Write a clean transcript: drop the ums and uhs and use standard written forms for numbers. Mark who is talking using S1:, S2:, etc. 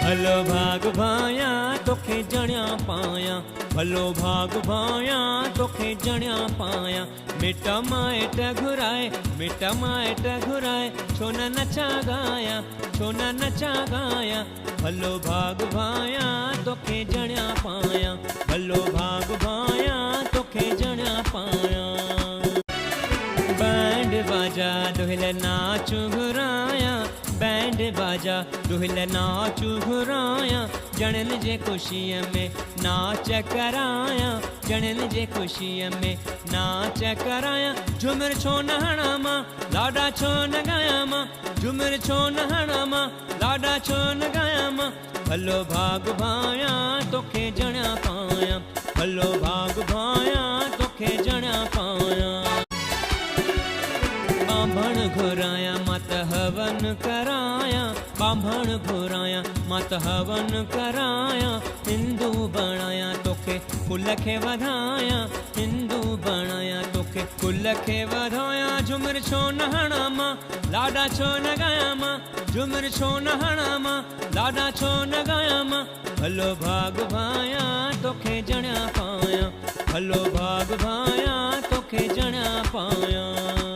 S1: भलो भाग भाया तोखे जणिया पाया, भलो भाग भाया तोखे जणिया पाया। मिटा माइट घुराए, मिटा माइट घुराए, छो न नचा गाया, छो न नचा गाया। भलो भाग भाया तोखे जणिया पाया, भलो भाग भाया तोखे जणिया पाया। बैंड बाजा दुहिल नाच घुराया, बैंड बाजा दुहिल नाच घुराया। जणन जे खुशीअ में नाच कराया, जणन जे खुशीअ में नाच कराया। झुमर छो न हणा मां, लाडा छो न गाया मां, झुमर छो न हणा मां, लाडा छो न गाया मां। भलो भाग भाया तोखे जणिया पाया, भलो भाग भाया तोखे जणिया पाया। बांभण घुराया मत हवन कराया, बांभण घुराया मत हवन कराया। हिंदू बणाया तोखे कुल खे वधाया, हिंदू बणाया तोखे कुल खे वधाया। झुमर छो न हणा मां, लाडा छो न गाया मां, झुमर छो न हणा मां, लाडा छो न गाया मां। भलो भाग भाया तोखे जणिया पाया, भलो भाग भाया तोखे जणिया पाया।